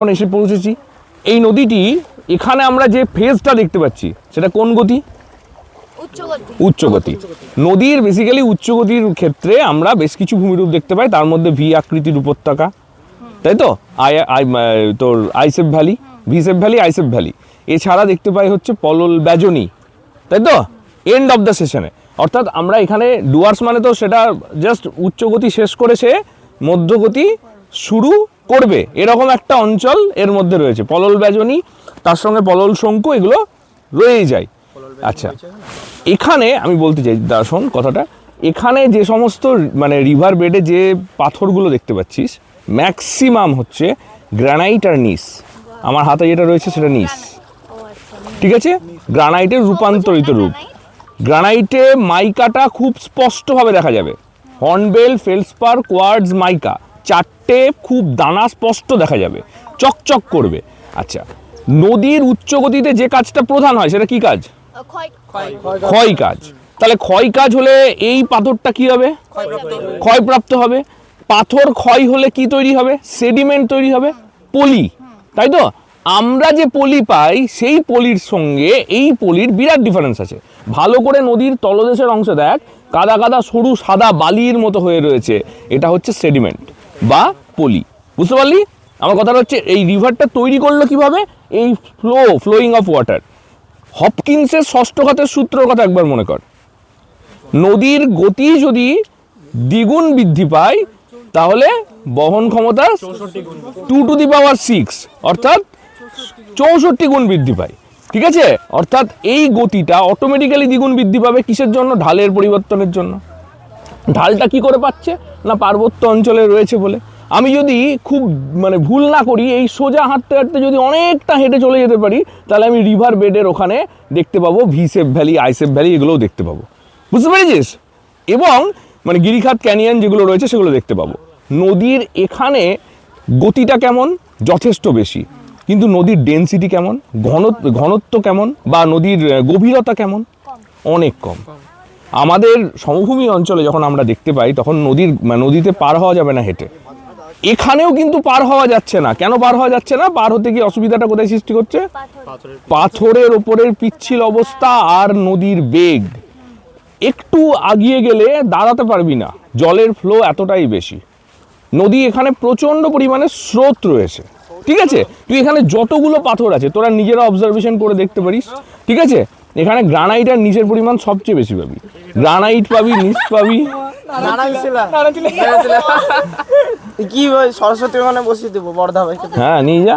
এসে পৌঁছেছি। এই নদীটি এখানে আমরা যে ফেজটা দেখতে পাচ্ছি সেটা কোন গতি? উচ্চগতি। নদীর বেসিক্যালি উচ্চগতির ক্ষেত্রে আমরা বেশ কিছু ভূমিরূপ দেখতে পাই, তার মধ্যে ভি আকৃতির উপত্যকা, তাই তো, তোর আইসেপ ভ্যালি, ভিসেপ ভ্যালি, আইসেপ ভ্যালি। এছাড়া দেখতে পাই হচ্ছে পলল ব্যাজনী, তাই তো, এন্ড অফ দ্য সেশনে। অর্থাৎ আমরা এখানে ডুয়ার্স মানে তো সেটা জাস্ট উচ্চগতি শেষ করে সে মধ্যগতি শুরু করবে, এরকম একটা অঞ্চল এর মধ্যে রয়েছে। পলল ব্যাজনী, তার সঙ্গে পলল শঙ্কু, এগুলো রয়েই যায়। আচ্ছা, এখানে আমি বলতে চাই, শোন কথাটা, এখানে যে সমস্ত মানে রিভার বেডে যে পাথরগুলো দেখতে পাচ্ছিস ম্যাক্সিমাম হচ্ছে গ্রানাইট আর নিস। আমার হাতে যেটা রয়েছে সেটা নিস, ঠিক আছে, গ্রানাইটের রূপান্তরিত রূপ। গ্রানাইটে মাইকাটা খুব স্পষ্টভাবে দেখা যাবে, হর্নবেল, ফেলসপার, কোয়ার্টজ, মাইকা, চারটে খুব দানা স্পষ্ট দেখা যাবে, চকচক করবে। আচ্ছা, নদীর উচ্চগতিতে যে কাজটা প্রধান হয় সেটা কি কাজ? ক্ষয় কাজ। তাহলে ক্ষয় কাজ হলে এই পাথরটা কি হবে? ক্ষয়প্রাপ্ত হবে। পাথর ক্ষয় হলে কি তৈরি হবে? সেডিমেন্ট তৈরি হবে, পলি, তাই তো। আমরা যে পলি পাই সেই পলির সঙ্গে এই পলির বিরাট ডিফারেন্স আছে। ভালো করে নদীর তলদেশের অংশ দেখ, কাদা কাদা সরু সাদা বালির মতো হয়ে রয়েছে, এটা হচ্ছে সেডিমেন্ট বা পলি। বুঝতে পারলি আমার কথাটা? হচ্ছে এই রিভারটা তৈরি করলো কিভাবে? এই ফ্লোয়িং অফ ওয়াটার। হপকিন্সের ষষ্ঠ ঘাতের সূত্রের কথা একবার মনে কর। নদীর গতি যদি দ্বিগুণ বৃদ্ধি পায় তাহলে বহন ক্ষমতা 2⁶, অর্থাৎ 64 গুণ বৃদ্ধি পায়, ঠিক আছে। অর্থাৎ এই গতিটা অটোমেটিক্যালি দ্বিগুণ বৃদ্ধি পাবে কিসের জন্য? ঢালের পরিবর্তনের জন্য। ঢালটা কি করে পাচ্ছে না? পার্বত্য অঞ্চলে রয়েছে বলে। আমি যদি খুব মানে ভুল না করি, এই সোজা হাঁটতে হাঁটতে যদি অনেকটা হেঁটে চলে যেতে পারি, তাহলে আমি রিভার বেডের ওখানে দেখতে পাবো ভিসেপ ভ্যালি, আইসেপ ভ্যালি, এগুলোও দেখতে পাবো। বুঝতে পেরেছিস? এবং মানে গিরিখাত ক্যানিয়ন যেগুলো রয়েছে সেগুলো দেখতে পাবো। নদীর এখানে গতিটা কেমন? যথেষ্ট বেশি। কিন্তু নদীর ডেনসিটি কেমন, ঘনত্ব কেমন, বা নদীর গভীরতা কেমন? অনেক কম। আমাদের সমভূমি অঞ্চলে যখন আমরা দেখতে পাই তখন নদীতে পার হওয়া যাবে না হেঁটে। এখানেও কিন্তু পার হওয়া যাচ্ছে না। কেন পার হওয়া যাচ্ছে না? পার হতে গিয়ে অসুবিধাটা কোথায় সৃষ্টি করছে? পাথরের ওপরের পিচ্ছিল অবস্থা আর নদীর বেগ। একটু আগিয়ে গেলে দাঁড়াতে পারবি না, জলের ফ্লো এতটাই বেশি। নদী এখানে প্রচন্ড পরিমাণে স্রোত রয়েছে, ঠিক আছে। তুই এখানে যতগুলো পাথর আছে তোরা নিজেরা অবজারভেশন করে দেখতে পারিস, ঠিক আছে। এখানে গ্রানাইট আর নিচের পরিমাণ সবচেয়ে বেশি পাবি। গ্রানাইট পাবি, নিচ পাবি। কি সরস্বতী মানে বসিয়ে দেবো বর্ধা ভাই? হ্যাঁ, নিয়ে যা।